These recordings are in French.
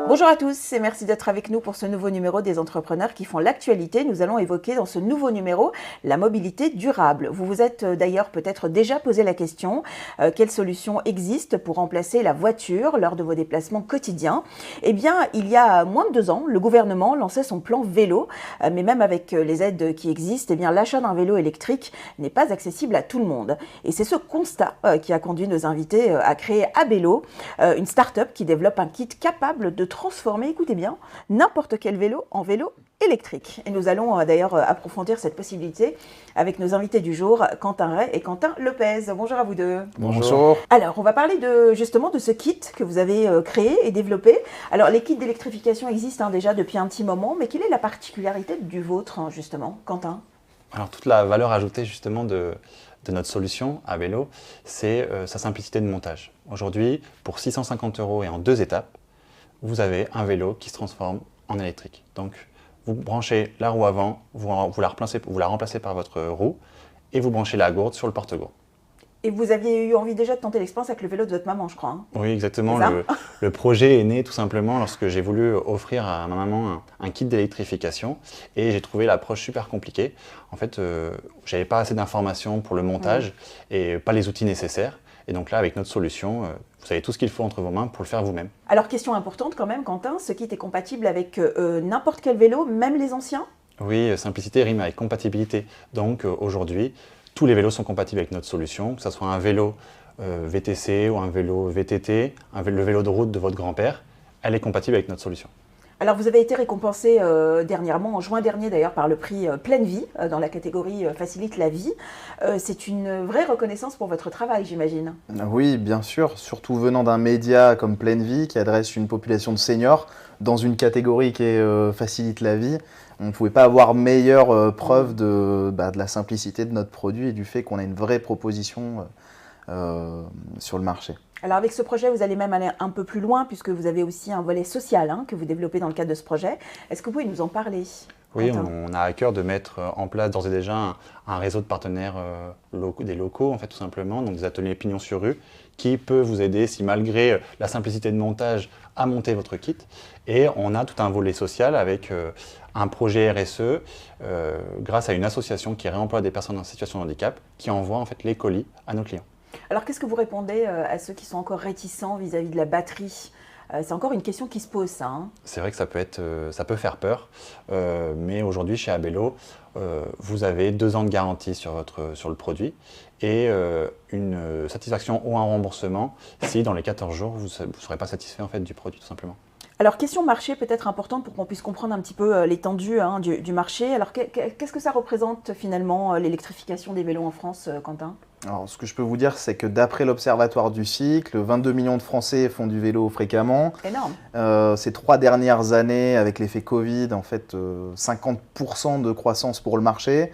Bonjour à tous et merci d'être avec nous pour ce nouveau numéro des entrepreneurs qui font l'actualité. Nous allons évoquer dans ce nouveau numéro la mobilité durable. Vous vous êtes d'ailleurs peut-être déjà posé la question, quelles solutions existent pour remplacer la voiture lors de vos déplacements quotidiens? Eh bien, il y a moins de 2 ans, le gouvernement lançait son plan vélo, mais même avec les aides qui existent, eh bien, l'achat d'un vélo électrique n'est pas accessible à tout le monde. Et c'est ce constat qui a conduit nos invités à créer Abello, une start-up qui développe un kit capable de transformer, écoutez bien, n'importe quel vélo en vélo électrique. Et nous allons d'ailleurs approfondir cette possibilité avec nos invités du jour, Quentin Ray et Quentin Lopez. Bonjour à vous deux. Bonjour. Alors, on va parler justement de ce kit que vous avez créé et développé. Alors, les kits d'électrification existent déjà depuis un petit moment, mais quelle est la particularité du vôtre, justement, Quentin? Alors, toute la valeur ajoutée justement de notre solution à vélo, c'est sa simplicité de montage. Aujourd'hui, pour 650 € et en 2 étapes, vous avez un vélo qui se transforme en électrique. Donc, vous branchez la roue avant, vous la remplacez par votre roue et vous branchez la gourde sur le porte-gourde. Et vous aviez eu envie déjà de tenter l'expérience avec le vélo de votre maman, je crois. Hein. Oui, exactement. Le projet est né tout simplement lorsque j'ai voulu offrir à ma maman un kit d'électrification et j'ai trouvé l'approche super compliquée. En fait, j'avais pas assez d'informations pour le montage et pas les outils nécessaires. Et donc là, avec notre solution, vous avez tout ce qu'il faut entre vos mains pour le faire vous-même. Alors, question importante quand même, Quentin, ce kit est compatible avec n'importe quel vélo, même les anciens? Oui, simplicité rime avec compatibilité. Donc aujourd'hui, tous les vélos sont compatibles avec notre solution, que ce soit un vélo VTC ou un vélo VTT, le vélo de route de votre grand-père, elle est compatible avec notre solution. Alors, vous avez été récompensé dernièrement, en juin dernier d'ailleurs, par le prix Pleine Vie, dans la catégorie Facilite la vie. C'est une vraie reconnaissance pour votre travail, j'imagine. Oui, bien sûr, surtout venant d'un média comme Pleine Vie, qui adresse une population de seniors, dans une catégorie qui est Facilite la vie. On ne pouvait pas avoir meilleure preuve de la simplicité de notre produit et du fait qu'on a une vraie proposition sur le marché. Alors avec ce projet, vous allez même aller un peu plus loin puisque vous avez aussi un volet social que vous développez dans le cadre de ce projet. Est-ce que vous pouvez nous en parler? Oui, on a à cœur de mettre en place d'ores et déjà un réseau de partenaires locaux, en fait, tout simplement, donc des ateliers pignon sur rue, qui peut vous aider, si malgré la simplicité de montage, à monter votre kit. Et on a tout un volet social avec un projet RSE, grâce à une association qui réemploie des personnes en situation de handicap, qui envoie en fait les colis à nos clients. Alors qu'est-ce que vous répondez à ceux qui sont encore réticents vis-à-vis de la batterie? C'est encore une question qui se pose, ça. Hein. C'est vrai que ça peut faire peur, mais aujourd'hui chez Abello, vous avez 2 ans de garantie sur le produit et une satisfaction ou un remboursement si dans les 14 jours vous ne serez pas satisfait en fait, du produit tout simplement. Alors, question marché peut-être importante pour qu'on puisse comprendre un petit peu l'étendue du marché. Alors, qu'est-ce que ça représente finalement l'électrification des vélos en France, Quentin? Alors, ce que je peux vous dire, c'est que d'après l'Observatoire du cycle, 22 millions de Français font du vélo fréquemment. Énorme. Ces 3 dernières années, avec l'effet Covid, en fait, 50% de croissance pour le marché.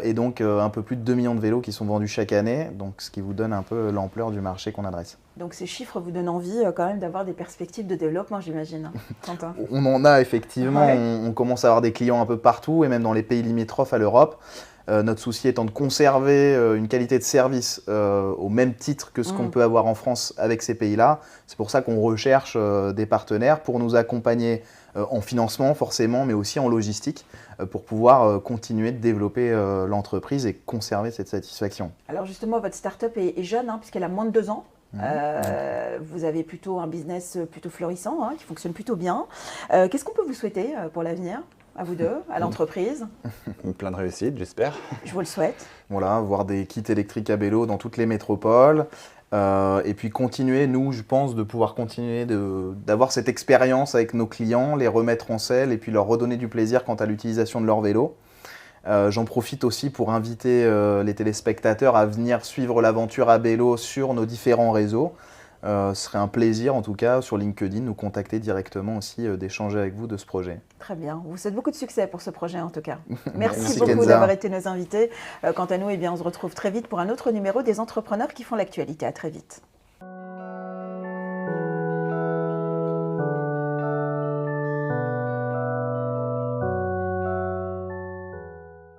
Et donc, un peu plus de 2 millions de vélos qui sont vendus chaque année. Donc, ce qui vous donne un peu l'ampleur du marché qu'on adresse. Donc, ces chiffres vous donnent envie quand même d'avoir des perspectives de développement, j'imagine, Quentin. On en a effectivement. Ouais. On commence à avoir des clients un peu partout et même dans les pays limitrophes à l'Europe. Notre souci étant de conserver une qualité de service au même titre que ce qu'on peut avoir en France avec ces pays-là. C'est pour ça qu'on recherche des partenaires pour nous accompagner en financement forcément, mais aussi en logistique pour pouvoir continuer de développer l'entreprise et conserver cette satisfaction. Alors justement, votre start-up est jeune puisqu'elle a moins de 2 ans. Vous avez plutôt un business plutôt florissant qui fonctionne plutôt bien. Qu'est-ce qu'on peut vous souhaiter pour l'avenir? À vous deux, à l'entreprise? Plein de réussite, j'espère. Je vous le souhaite. Voilà, avoir des kits électriques Abello dans toutes les métropoles. Et puis continuer, nous, je pense, de pouvoir continuer d'avoir cette expérience avec nos clients, les remettre en selle et puis leur redonner du plaisir quant à l'utilisation de leur vélo. J'en profite aussi pour inviter les téléspectateurs à venir suivre l'aventure Abello sur nos différents réseaux. Ce serait un plaisir, en tout cas, sur LinkedIn, nous contacter directement aussi, d'échanger avec vous de ce projet. Très bien. Vous souhaite beaucoup de succès pour ce projet, en tout cas. Merci Merci beaucoup Kenza. d'avoir été nos invités. Quant à nous, on se retrouve très vite pour un autre numéro des entrepreneurs qui font l'actualité. À très vite.